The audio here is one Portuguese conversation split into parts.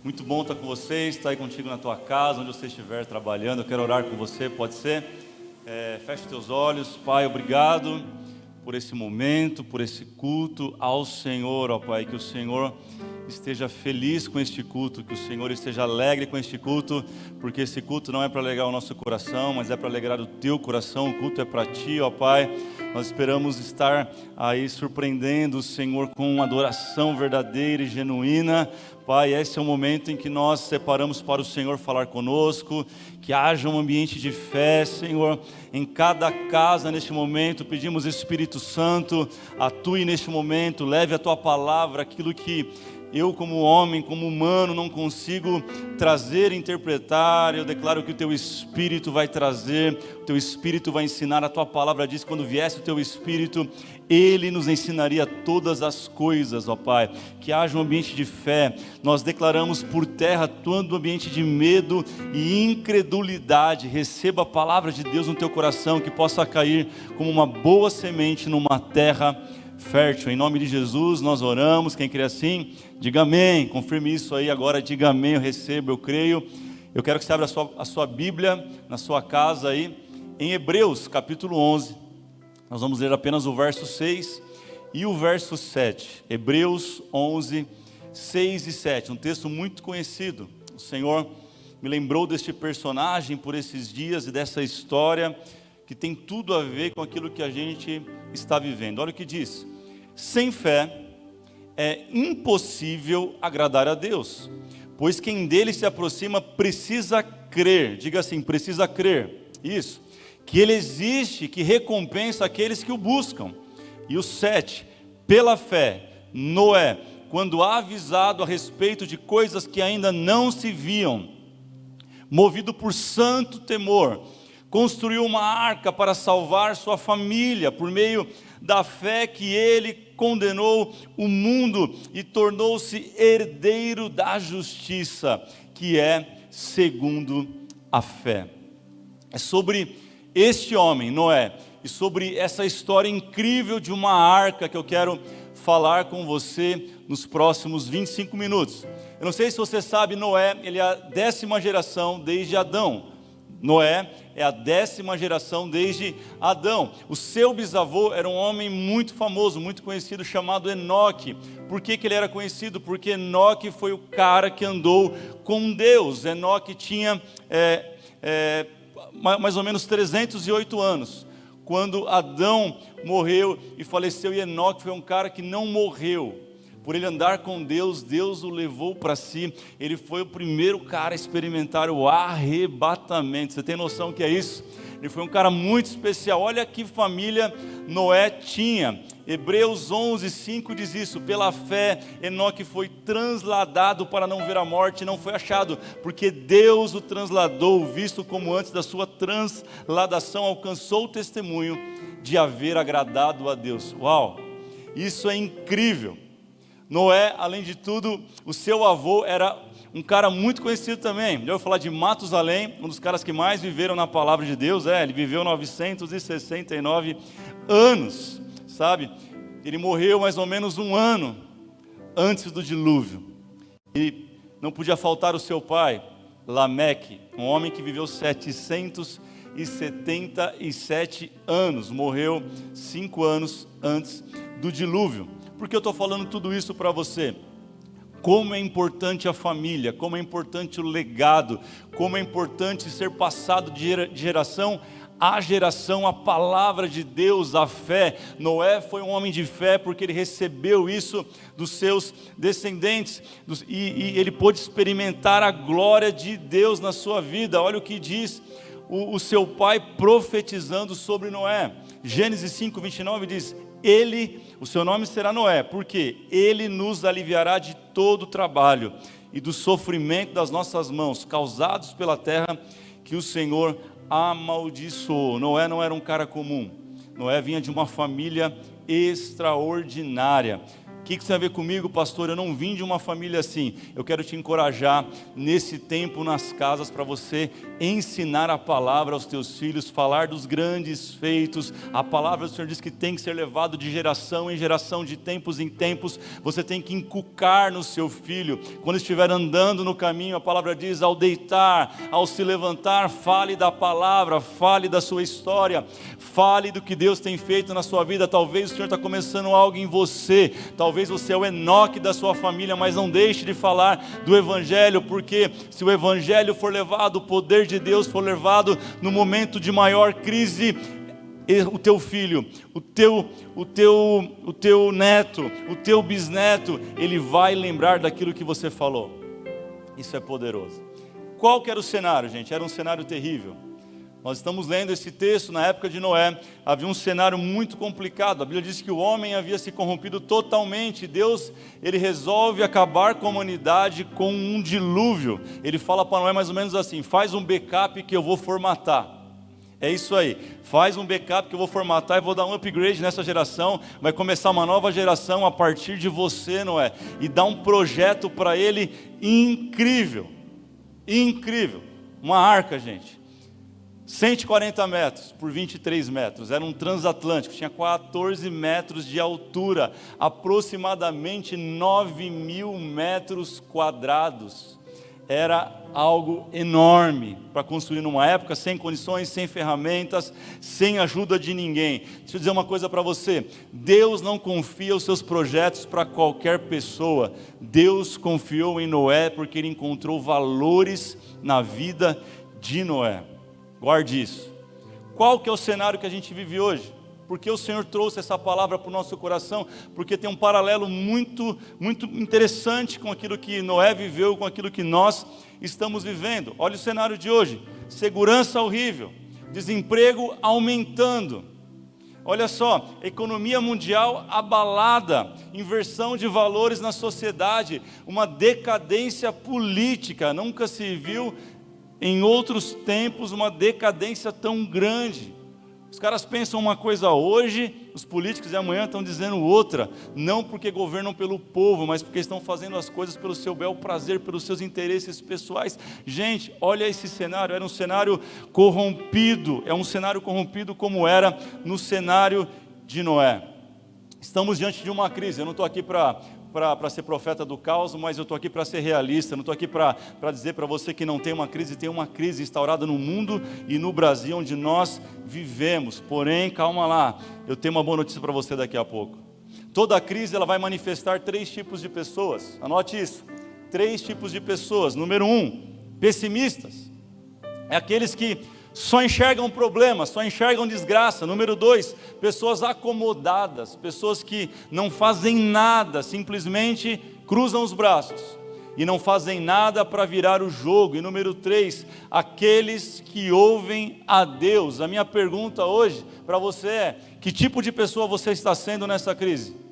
Muito bom estar com vocês, estar aí contigo na tua casa, onde você estiver trabalhando. Eu quero orar com você, pode ser? Feche os teus olhos. Pai, obrigado por esse momento, por esse culto ao Senhor, ó Pai. Que o Senhor esteja feliz com este culto, que o Senhor esteja alegre com este culto, porque esse culto não é para alegrar o nosso coração, mas é para alegrar o teu coração. O culto é para ti, ó Pai. Nós esperamos estar aí surpreendendo o Senhor com uma adoração verdadeira e genuína. Pai, esse é o momento em que nós separamos para o Senhor falar conosco, que haja um ambiente de fé, Senhor, em cada casa neste momento. Pedimos, Espírito Santo, atue neste momento, leve a tua palavra, aquilo que eu como homem, como humano, não consigo trazer e interpretar. Eu declaro que o teu Espírito vai trazer, o teu Espírito vai ensinar. A tua palavra diz que quando viesse o teu Espírito, Ele nos ensinaria todas as coisas, ó Pai. Que haja um ambiente de fé. Nós declaramos por terra todo ambiente de medo e incredulidade. Receba a palavra de Deus no teu coração, que possa cair como uma boa semente numa terra fértil. Em nome de Jesus nós oramos. Quem crê assim, diga amém. Confirme isso aí agora, diga amém. Eu recebo, eu creio. Eu quero que você abra a sua Bíblia na sua casa aí, em Hebreus capítulo 11. Nós vamos ler apenas o verso 6 e o verso 7. Hebreus 11, 6 e 7. Um texto muito conhecido. O Senhor me lembrou deste personagem por esses dias e dessa história que tem tudo a ver com aquilo que a gente está vivendo. Olha o que diz: sem fé é impossível agradar a Deus, pois quem dele se aproxima precisa crer. Diga assim: precisa crer. Isso. Que ele existe, que recompensa aqueles que o buscam. E o 7, pela fé, Noé, quando avisado a respeito de coisas que ainda não se viam, movido por santo temor, construiu uma arca para salvar sua família. Por meio da fé que ele condenou o mundo e tornou-se herdeiro da justiça, que é segundo a fé. É sobre este homem, Noé, e sobre essa história incrível de uma arca que eu quero falar com você nos próximos 25 minutos. Eu não sei se você sabe, Noé, ele é a 10ª geração desde Adão. Noé é a 10ª geração desde Adão. O seu bisavô era um homem muito famoso, muito conhecido, chamado Enoque. Por que ele era conhecido? Porque Enoque foi o cara que andou com Deus. Enoque tinha mais ou menos 308 anos, quando Adão morreu e faleceu, e Enoque foi um cara que não morreu. Por ele andar com Deus, Deus o levou para si. Ele foi o primeiro cara a experimentar o arrebatamento. Você tem noção do que é isso? Ele foi um cara muito especial. Olha que família Noé tinha. Hebreus 11, 5 diz isso: pela fé Enoque foi transladado para não ver a morte, não foi achado, porque Deus o transladou, visto como antes da sua transladação alcançou o testemunho de haver agradado a Deus. Uau, isso é incrível. Noé, além de tudo, o seu avô era um cara muito conhecido também. Já ouviu falar de Matusalém, um dos caras que mais viveram na palavra de Deus? Ele viveu 969 anos, sabe? Ele morreu mais ou menos um ano antes do dilúvio. E não podia faltar o seu pai, Lameque, um homem que viveu 777 anos, morreu 5 anos antes do dilúvio. Por que eu estou falando tudo isso para você? Como é importante a família, como é importante o legado, como é importante ser passado de geração a geração, a palavra de Deus, a fé. Noé foi um homem de fé porque ele recebeu isso dos seus descendentes, e ele pôde experimentar a glória de Deus na sua vida. Olha o que diz o seu pai profetizando sobre Noé. Gênesis 5, 29 diz: o seu nome será Noé, porque ele nos aliviará de todo o trabalho e do sofrimento das nossas mãos, causados pela terra que o Senhor amaldiçoou. Noé não era um cara comum. Noé vinha de uma família extraordinária. que isso tem a ver comigo, pastor? Eu não vim de uma família assim. Eu quero te encorajar nesse tempo nas casas para você ensinar a palavra aos teus filhos, falar dos grandes feitos. A palavra do Senhor diz que tem que ser levado de geração em geração, de tempos em tempos. Você tem que inculcar no seu filho. Quando estiver andando no caminho, a palavra diz, ao deitar, ao se levantar, fale da palavra, fale da sua história, fale do que Deus tem feito na sua vida. Talvez o Senhor está começando algo em você. Talvez você é o Enoque da sua família, mas não deixe de falar do Evangelho, porque se o Evangelho for levado, o poder de Deus for levado no momento de maior crise, o teu filho, o teu neto, o teu bisneto, ele vai lembrar daquilo que você falou. Isso é poderoso. Qual que era o cenário, gente? Era um cenário terrível. Nós estamos lendo esse texto na época de Noé. Havia um cenário muito complicado. A Bíblia diz que o homem havia se corrompido totalmente. Deus, ele resolve acabar com a humanidade com um dilúvio. Ele fala para Noé mais ou menos assim: faz um backup que eu vou formatar. É isso aí, faz um backup que eu vou formatar e vou dar um upgrade nessa geração. Vai começar uma nova geração a partir de você, Noé. E dá um projeto para ele incrível. Incrível. Uma arca, gente. 140 metros por 23 metros, era um transatlântico, tinha 14 metros de altura, aproximadamente 9.000 metros quadrados. Era algo enorme para construir numa época sem condições, sem ferramentas, sem ajuda de ninguém. Deixa eu dizer uma coisa para você: Deus não confia os seus projetos para qualquer pessoa. Deus confiou em Noé porque ele encontrou valores na vida de Noé. Guarde isso. Qual que é o cenário que a gente vive hoje? Porque o Senhor trouxe essa palavra para o nosso coração, porque tem um paralelo muito interessante com aquilo que Noé viveu, com aquilo que nós estamos vivendo. Olha o cenário de hoje: segurança horrível, desemprego aumentando. Olha só, economia mundial abalada, inversão de valores na sociedade, uma decadência política. Nunca se viu em outros tempos uma decadência tão grande. Os caras pensam uma coisa hoje, os políticos de amanhã estão dizendo outra. Não porque governam pelo povo, mas porque estão fazendo as coisas pelo seu bel prazer, pelos seus interesses pessoais. Gente, olha esse cenário. Era um cenário corrompido. É um cenário corrompido como era no cenário de Noé. Estamos diante de uma crise. Eu não estou aqui para ser profeta do caos, mas eu estou aqui para ser realista. Eu não estou aqui para dizer para você que não tem uma crise instaurada no mundo e no Brasil onde nós vivemos. Porém, calma lá, eu tenho uma boa notícia para você daqui a pouco. Toda crise ela vai manifestar 3 tipos de pessoas. Anote isso: 3 tipos de pessoas. Número 1, pessimistas. É aqueles que só enxergam problemas, só enxergam desgraça. Número 2, pessoas acomodadas, pessoas que não fazem nada, simplesmente cruzam os braços e não fazem nada para virar o jogo. E número 3, aqueles que ouvem a Deus. A minha pergunta hoje para você é: que tipo de pessoa você está sendo nessa crise?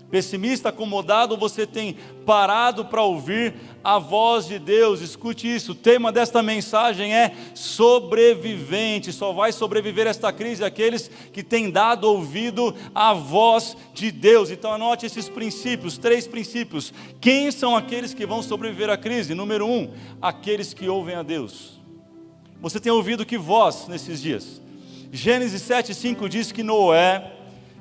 Pessimista, acomodado, ou você tem parado para ouvir a voz de Deus? Escute isso, o tema desta mensagem é sobrevivente. Só vai sobreviver esta crise aqueles que têm dado ouvido à voz de Deus. Então anote esses princípios, 3 princípios. Quem são aqueles que vão sobreviver à crise? Número 1, aqueles que ouvem a Deus. Você tem ouvido que voz nesses dias? Gênesis 7:5 diz que Noé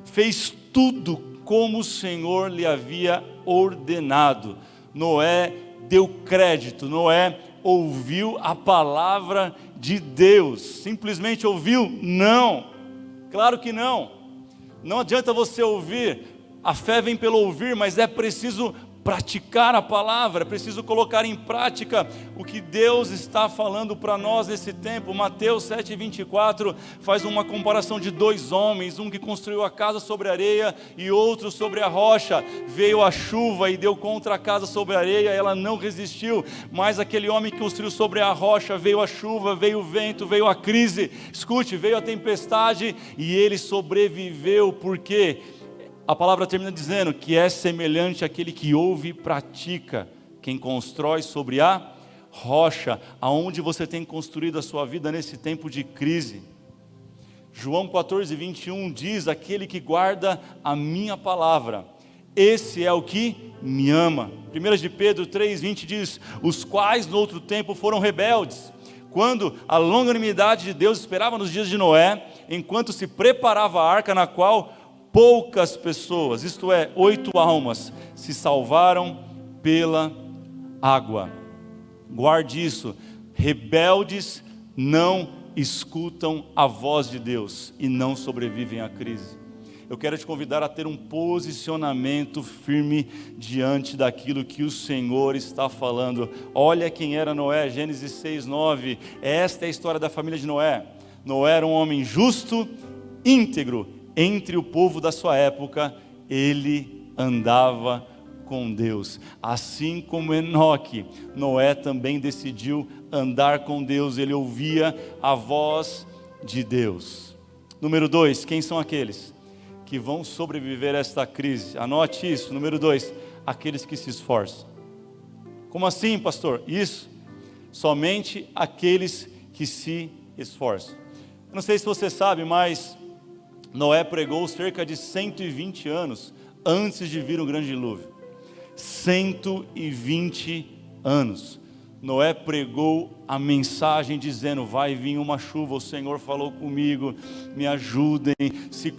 fez tudo como o Senhor lhe havia ordenado. Noé deu crédito, Noé ouviu a palavra de Deus. Simplesmente ouviu? Não, claro que não. Não adianta você ouvir, a fé vem pelo ouvir, mas é preciso praticar a palavra, é preciso colocar em prática o que Deus está falando para nós nesse tempo. Mateus 7:24 faz uma comparação de 2 homens, um que construiu a casa sobre a areia e outro sobre a rocha. Veio a chuva e deu contra a casa sobre a areia, ela não resistiu, mas aquele homem que construiu sobre a rocha, veio a chuva, veio o vento, veio a crise, escute, veio a tempestade e ele sobreviveu. Por quê? A palavra termina dizendo que é semelhante àquele que ouve e pratica. Quem constrói sobre a rocha. Aonde você tem construído a sua vida nesse tempo de crise? João 14:21 diz: aquele que guarda a minha palavra, esse é o que me ama. 1 de Pedro 3,20 diz: os quais no outro tempo foram rebeldes, quando a longanimidade de Deus esperava nos dias de Noé, enquanto se preparava a arca, na qual poucas pessoas, isto é, 8 almas, se salvaram pela água. Guarde isso: rebeldes não escutam a voz de Deus e não sobrevivem à crise. Eu quero te convidar a ter um posicionamento firme diante daquilo que o Senhor está falando. Olha quem era Noé, Gênesis 6:9. Esta é a história da família de Noé. Noé era um homem justo, íntegro, entre o povo da sua época. Ele andava com Deus. Assim como Enoque, Noé também decidiu andar com Deus. Ele ouvia a voz de Deus. Número 2, quem são aqueles que vão sobreviver a esta crise? Anote isso. Número 2, aqueles que se esforçam. Como assim, pastor? Isso, somente aqueles que se esforçam. Eu não sei se você sabe, mas Noé pregou cerca de 120 anos antes de vir o grande dilúvio. 120 anos. Noé pregou a mensagem dizendo: vai vir uma chuva, o Senhor falou comigo, me ajudem, se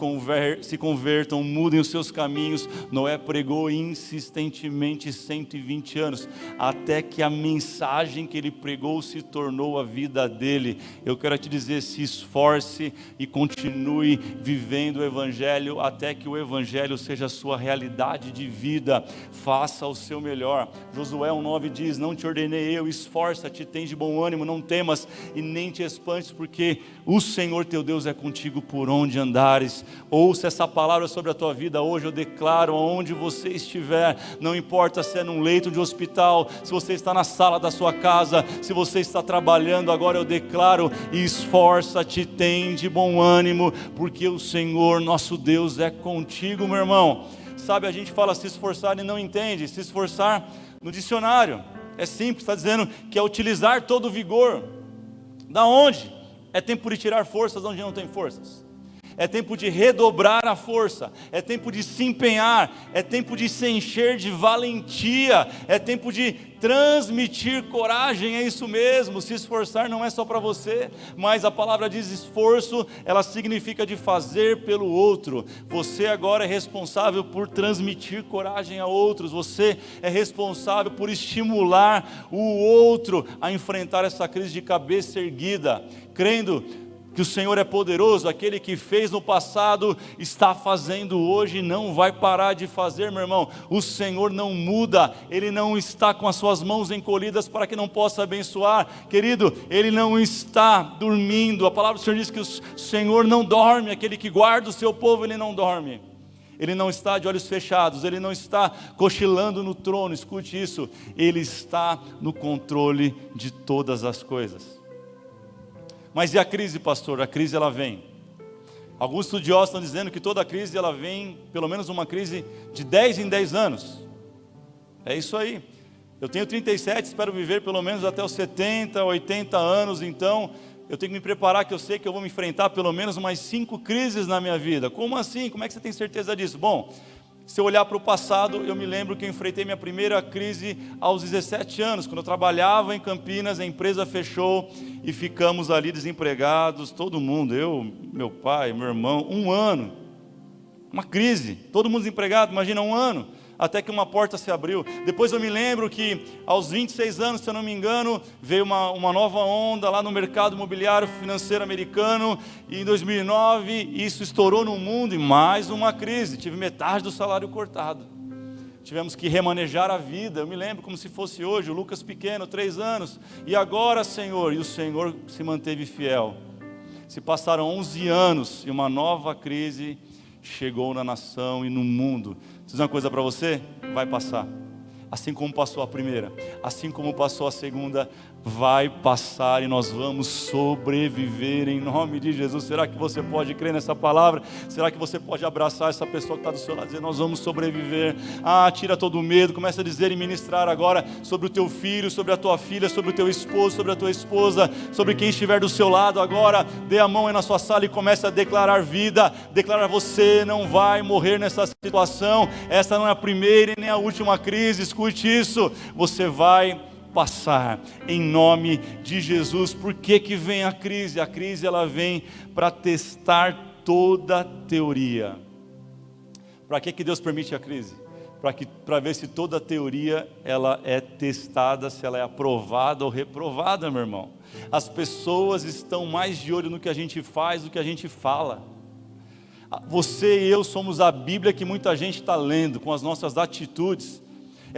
convertam, mudem os seus caminhos. Noé pregou insistentemente 120 anos, até que a mensagem que ele pregou se tornou a vida dele. Eu quero te dizer: se esforce e continue vivendo o Evangelho, até que o Evangelho seja a sua realidade de vida. Faça o seu melhor. Josué 1:9 diz: não te ordenei eu, esforça-te, tens de bom ânimo, não temas e nem te espantes, porque o Senhor teu Deus é contigo por onde andares. Ouça essa palavra sobre a tua vida hoje. Eu declaro, aonde você estiver, não importa se é num leito de hospital, se você está na sala da sua casa, se você está trabalhando agora, eu declaro: esforça-te, tem de bom ânimo, porque o Senhor nosso Deus é contigo, meu irmão. Sabe, a gente fala se esforçar e não entende. Se esforçar no dicionário é simples, está dizendo que é utilizar todo o vigor. Da onde? É tempo de tirar forças onde não tem forças. É tempo de redobrar a força. É tempo de se empenhar. É tempo de se encher de valentia. É tempo de transmitir coragem. É isso mesmo. Se esforçar não é só para você, mas a palavra diz esforço, ela significa de fazer pelo outro. Você agora é responsável por transmitir coragem a outros. Você é responsável por estimular o outro a enfrentar essa crise de cabeça erguida, crendo que o Senhor é poderoso. Aquele que fez no passado está fazendo hoje e não vai parar de fazer, meu irmão. O Senhor não muda, Ele não está com as suas mãos encolhidas para que não possa abençoar, querido. Ele não está dormindo. A palavra do Senhor diz que o Senhor não dorme. Aquele que guarda o seu povo, Ele não dorme. Ele não está de olhos fechados, Ele não está cochilando no trono. Escute isso: Ele está no controle de todas as coisas. Mas e a crise, pastor? A crise, ela vem. Alguns estudiosos estão dizendo que toda crise, ela vem, pelo menos uma crise de 10 em 10 anos. É isso aí. Eu tenho 37, espero viver pelo menos até os 70, 80 anos. Então, eu tenho que me preparar, que eu sei que eu vou me enfrentar pelo menos umas 5 crises na minha vida. Como assim? Como é que você tem certeza disso? Bom, se eu olhar para o passado, eu me lembro que eu enfrentei minha primeira crise aos 17 anos, quando eu trabalhava em Campinas, a empresa fechou e ficamos ali desempregados, todo mundo, eu, meu pai, meu irmão, 1 ano, uma crise, todo mundo desempregado, imagina 1 ano, até que uma porta se abriu. Depois eu me lembro que aos 26 anos, se eu não me engano, veio uma nova onda lá no mercado imobiliário financeiro americano, e em 2009 isso estourou no mundo, e mais uma crise, tive metade do salário cortado, tivemos que remanejar a vida. Eu me lembro como se fosse hoje, o Lucas pequeno, 3 anos, e agora, Senhor, e o Senhor se manteve fiel. Se passaram 11 anos e uma nova crise chegou na nação e no mundo. Diz uma coisa para você: vai passar. assim como passou a primeira, assim como passou a segunda, vai passar e nós vamos sobreviver em nome de Jesus. Será que você pode crer nessa palavra? Será que você pode abraçar essa pessoa que está do seu lado e dizer, nós vamos sobreviver? Tira todo o medo, começa a dizer e ministrar agora sobre o teu filho, sobre a tua filha, sobre o teu esposo, sobre a tua esposa, sobre quem estiver do seu lado agora. Dê a mão aí na sua sala e comece a declarar vida, declarar: você não vai morrer nessa situação, essa não é a primeira e nem a última crise, escute isso, você vai passar, em nome de Jesus. Por que que vem a crise? A crise ela vem para testar toda teoria. Para que Deus permite a crise? Para ver se toda teoria ela é testada, se ela é aprovada ou reprovada, meu irmão. As pessoas estão mais de olho no que a gente faz do que a gente fala. Você e eu somos a Bíblia que muita gente está lendo com as nossas atitudes.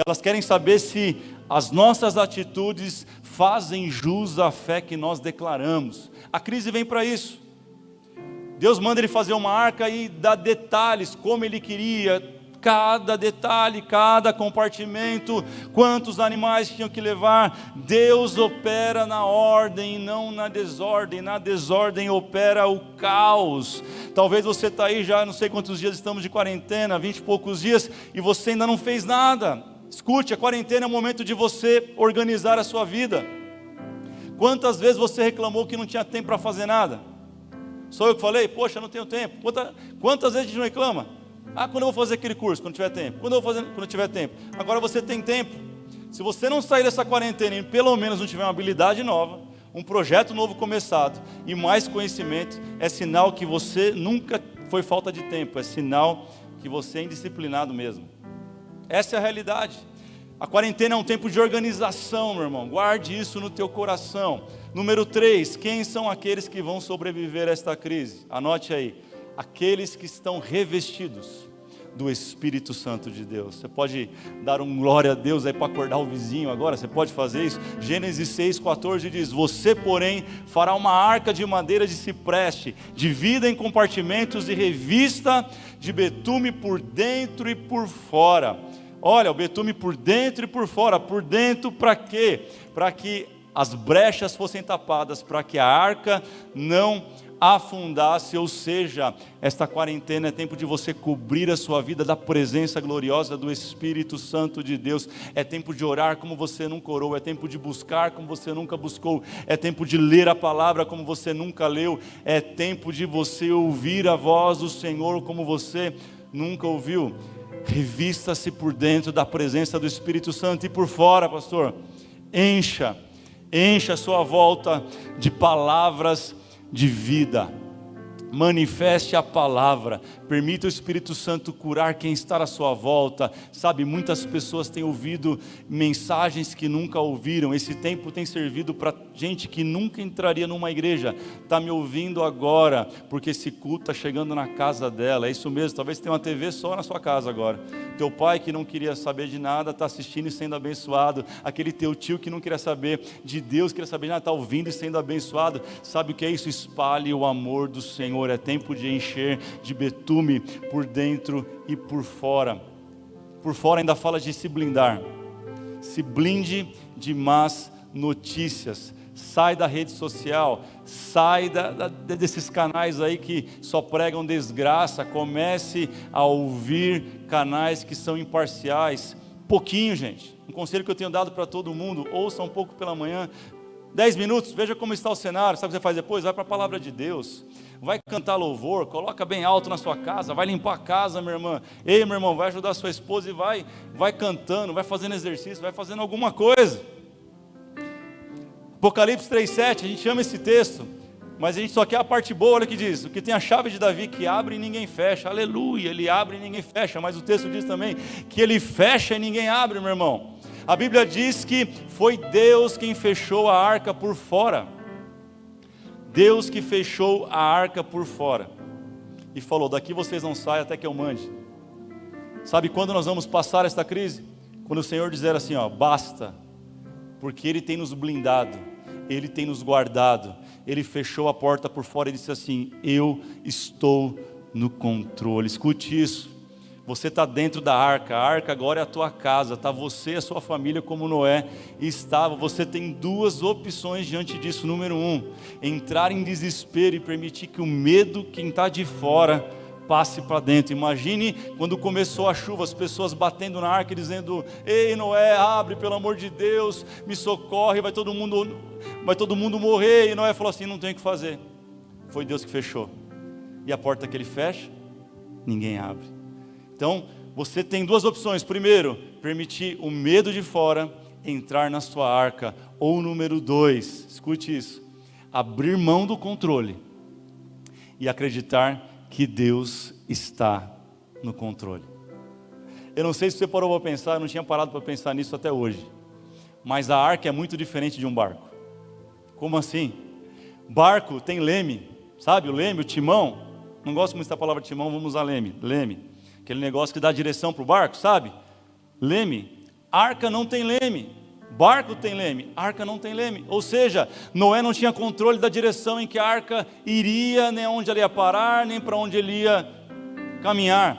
Elas querem saber se as nossas atitudes fazem jus à fé que nós declaramos. A crise vem para isso. Deus manda ele fazer uma arca e dá detalhes, como ele queria, cada detalhe, cada compartimento, quantos animais tinham que levar. Deus opera na ordem e não na desordem. Na desordem opera o caos. Talvez você está aí já, não sei quantos dias estamos de quarentena, 20 e poucos dias, e você ainda não fez nada. Escute, a quarentena é o momento de você organizar a sua vida. Quantas vezes você reclamou que não tinha tempo para fazer nada? Sou eu que falei? Poxa, não tenho tempo. Quantas vezes a gente não reclama? Quando eu vou fazer aquele curso? Quando tiver tempo. Quando eu vou fazer? Quando tiver tempo. Agora você tem tempo. Se você não sair dessa quarentena e pelo menos não tiver uma habilidade nova, um projeto novo começado e mais conhecimento, é sinal que você nunca foi falta de tempo, é sinal que você é indisciplinado mesmo. Essa é a realidade. A quarentena é um tempo de organização, meu irmão. Guarde isso no teu coração. Número 3, quem são aqueles que vão sobreviver a esta crise? Anote aí. Aqueles que estão revestidos do Espírito Santo de Deus. Você pode dar um glória a Deus aí para acordar o vizinho agora? Você pode fazer isso? Gênesis 6,14 diz: você, porém, fará uma arca de madeira de cipreste, divida em compartimentos e revista de betume por dentro e por fora. Olha, o betume por dentro e por fora. Por dentro para quê? Para que as brechas fossem tapadas, para que a arca não afundasse. Ou seja, esta quarentena é tempo de você cobrir a sua vida da presença gloriosa do Espírito Santo de Deus. É tempo de orar como você nunca orou, é tempo de buscar como você nunca buscou, é tempo de ler a palavra como você nunca leu, é tempo de você ouvir a voz do Senhor como você nunca ouviu. Revista-se por dentro da presença do Espírito Santo e por fora, pastor, encha a sua volta de palavras de vida. Manifeste a palavra, permita o Espírito Santo curar quem está à sua volta. Sabe, muitas pessoas têm ouvido mensagens que nunca ouviram. Esse tempo tem servido para gente que nunca entraria numa igreja, está me ouvindo agora, porque esse culto está chegando na casa dela. É isso mesmo, talvez tenha uma TV só na sua casa agora. Teu pai que não queria saber de nada está assistindo e sendo abençoado. Aquele teu tio que não queria saber de Deus, queria saber de nada, está ouvindo e sendo abençoado. Sabe o que é isso? Espalhe o amor do Senhor. É tempo de encher de betume por dentro e por fora. Por fora ainda fala de se blindar. Se blinde de más notícias. Sai da rede social, sai desses canais aí que só pregam desgraça. Comece a ouvir canais que são imparciais. Pouquinho, gente. Um conselho que eu tenho dado para todo mundo: ouça um pouco pela manhã, 10 minutos, veja como está o cenário. Sabe o que você faz depois? Vai para a palavra de Deus, vai cantar louvor, coloca bem alto na sua casa, vai limpar a casa, minha irmã. Ei, meu irmão, vai ajudar a sua esposa e vai cantando, vai fazendo exercício, vai fazendo alguma coisa. Apocalipse 3,7, a gente ama esse texto, mas a gente só quer a parte boa. Olha o que diz: o que tem a chave de Davi, que abre e ninguém fecha. Aleluia, ele abre e ninguém fecha. Mas o texto diz também que ele fecha e ninguém abre, meu irmão. A Bíblia diz que foi Deus quem fechou a arca por fora. Deus que fechou a arca por fora e falou: daqui vocês não saem até que eu mande. Sabe quando nós vamos passar esta crise? Quando o Senhor dizer assim, basta, porque Ele tem nos blindado, Ele tem nos guardado, Ele fechou a porta por fora e disse assim: eu estou no controle. Escute isso. Você está dentro da arca, a arca agora é a tua casa, está você e a sua família como Noé estava. Você tem duas opções diante disso. Número um, entrar em desespero e permitir que o medo, quem está de fora, passe para dentro. Imagine quando começou a chuva, as pessoas batendo na arca e dizendo: ei Noé, abre pelo amor de Deus, me socorre, vai todo mundo morrer. E Noé falou assim: não tem o que fazer. Foi Deus que fechou. E a porta que ele fecha, ninguém abre. Então, você tem duas opções. Primeiro, permitir o medo de fora entrar na sua arca. Ou número 2, escute isso: abrir mão do controle e acreditar que Deus está no controle. Eu não sei se você parou para pensar, eu não tinha parado para pensar nisso até hoje. Mas a arca é muito diferente de um barco. Como assim? Barco tem leme, sabe o leme, o timão? Não gosto muito da palavra timão, vamos usar leme. Leme. Aquele negócio que dá direção para o barco, sabe? Leme. Arca não tem leme. Barco tem leme. Arca não tem leme. Ou seja, Noé não tinha controle da direção em que a arca iria, nem onde ela ia parar, nem para onde ele ia caminhar,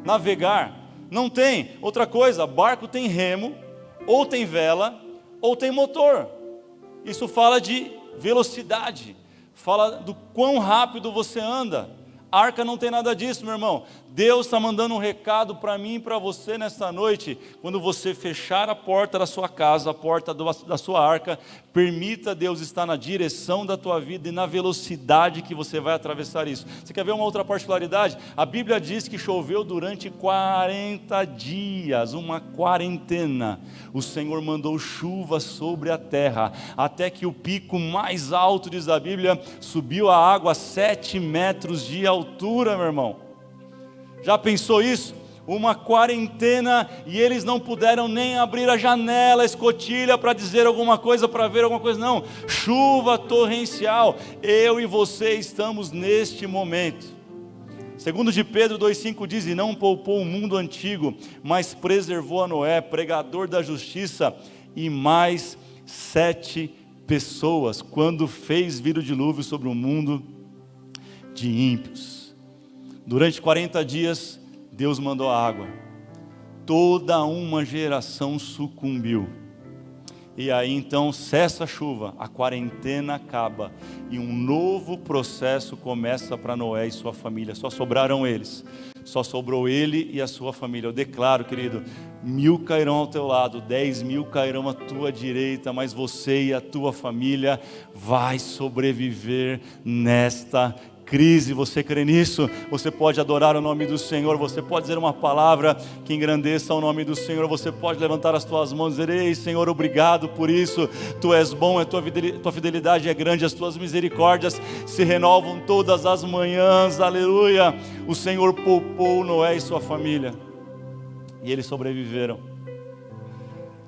navegar. Não tem. Outra coisa, barco tem remo, ou tem vela, ou tem motor. Isso fala de velocidade. Fala do quão rápido você anda. Arca não tem nada disso, meu irmão. Deus está mandando um recado para mim e para você nesta noite. Quando você fechar a porta da sua casa, a porta da sua arca, permita Deus estar na direção da tua vida e na velocidade que você vai atravessar isso. Você quer ver uma outra particularidade? A Bíblia diz que choveu durante 40 dias, uma quarentena. O Senhor mandou chuva sobre a terra, até que o pico mais alto, diz a Bíblia, subiu a água a 7 metros de altura, meu irmão. Já pensou isso? Uma quarentena e eles não puderam nem abrir a janela, a escotilha para dizer alguma coisa, para ver alguma coisa, não. Chuva torrencial. Eu e você estamos neste momento. Segundo de Pedro 2,5 diz: e não poupou o mundo antigo, mas preservou a Noé, pregador da justiça, e mais 7 pessoas, quando fez vir o dilúvio sobre o mundo de ímpios. Durante 40 dias, Deus mandou a água. Toda uma geração sucumbiu. E aí então cessa a chuva, a quarentena acaba. E um novo processo começa para Noé e sua família. Só sobraram eles. Só sobrou ele e a sua família. Eu declaro, querido, 1000 cairão ao teu lado, 10.000 cairão à tua direita, mas você e a tua família vai sobreviver nesta crise. Você crê nisso? Você pode adorar o nome do Senhor, você pode dizer uma palavra que engrandeça o nome do Senhor, você pode levantar as tuas mãos e dizer: ei Senhor, obrigado por isso, Tu és bom, a tua fidelidade é grande, as tuas misericórdias se renovam todas as manhãs, aleluia. O Senhor poupou Noé e sua família, e eles sobreviveram.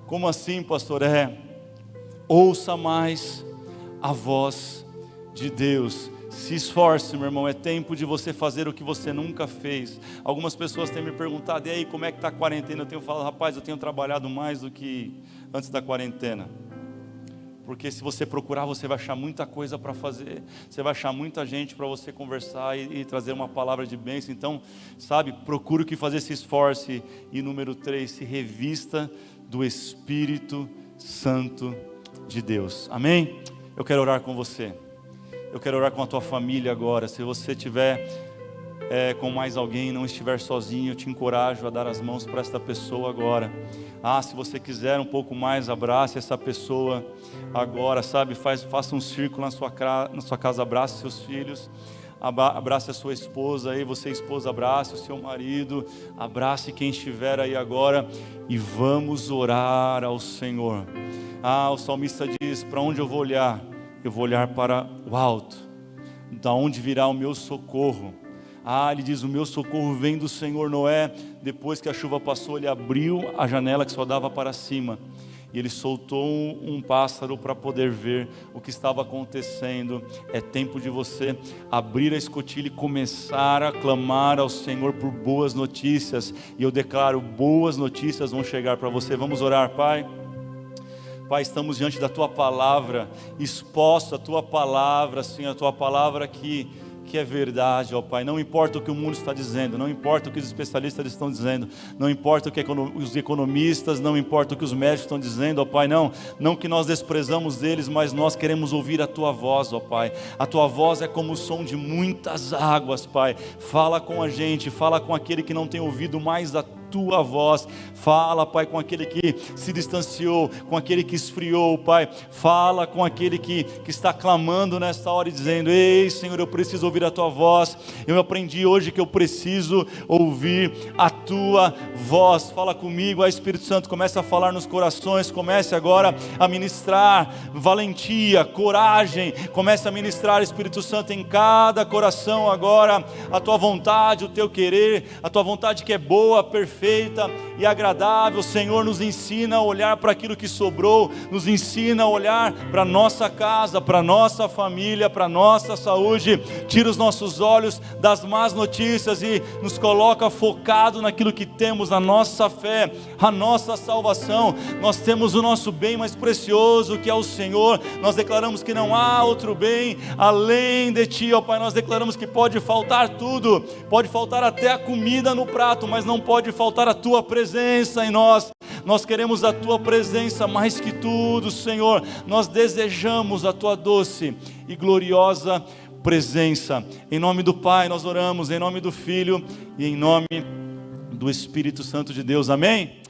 Como assim, pastor? Ouça mais a voz de Deus. Se esforce, meu irmão, é tempo de você fazer o que você nunca fez. Algumas pessoas têm me perguntado: e aí, como é que está a quarentena? Eu tenho falado: rapaz, eu tenho trabalhado mais do que antes da quarentena. Porque se você procurar, você vai achar muita coisa para fazer. Você vai achar muita gente para você conversar e trazer uma palavra de bênção. Então, sabe, procure o que fazer, se esforce. E número 3, se revista do Espírito Santo de Deus. Amém? Eu quero orar com você. Eu quero orar com a tua família agora. Se você estiver com mais alguém, não estiver sozinho, eu te encorajo a dar as mãos para esta pessoa agora. Se você quiser um pouco mais, abrace essa pessoa agora, sabe? Faça um círculo na sua casa, abrace seus filhos, abrace a sua esposa aí, você esposa, abrace o seu marido, abrace quem estiver aí agora e vamos orar ao Senhor. O salmista diz: para onde eu vou olhar? Eu vou olhar para o alto, da onde virá o meu socorro. Ele diz: o meu socorro vem do Senhor. Noé, depois que a chuva passou, ele abriu a janela que só dava para cima, e ele soltou um pássaro para poder ver o que estava acontecendo. É tempo de você abrir a escotilha e começar a clamar ao Senhor por boas notícias, e eu declaro: boas notícias vão chegar para você. Vamos orar. Pai, estamos diante da Tua palavra, exposta a Tua palavra, Senhor, a Tua palavra que que é verdade, ó Pai. Não importa o que o mundo está dizendo, não importa o que os especialistas estão dizendo, não importa o que os economistas, não importa o que os médicos estão dizendo, ó Pai. Não que nós desprezamos eles, mas nós queremos ouvir a Tua voz, ó Pai. A Tua voz é como o som de muitas águas, Pai. Fala com a gente, fala com aquele que não tem ouvido mais a Tua voz. Fala, Pai, com aquele que se distanciou, com aquele que esfriou, Pai. Fala com aquele que está clamando nesta hora e dizendo: ei, Senhor, eu preciso ouvir a Tua voz. Eu aprendi hoje que eu preciso ouvir a Tua voz. Fala comigo, ó Espírito Santo, comece a falar nos corações, comece agora a ministrar valentia, coragem, comece a ministrar, Espírito Santo, em cada coração agora, a Tua vontade, o Teu querer, a Tua vontade que é boa, perfeita e agradável. Senhor, nos ensina a olhar para aquilo que sobrou, nos ensina a olhar para a nossa casa, para a nossa família, para a nossa saúde. Tira os nossos olhos das más notícias e nos coloca focado naquilo que temos, a nossa fé, a nossa salvação. Nós temos o nosso bem mais precioso, que é o Senhor. Nós declaramos que não há outro bem além de Ti, ó Pai. Nós declaramos que pode faltar tudo, pode faltar até a comida no prato, mas não pode faltar a Tua presença em nós. Nós queremos a Tua presença mais que tudo, Senhor. Nós desejamos a Tua doce e gloriosa presença. Em nome do Pai nós oramos, em nome do Filho e em nome do Espírito Santo de Deus. Amém?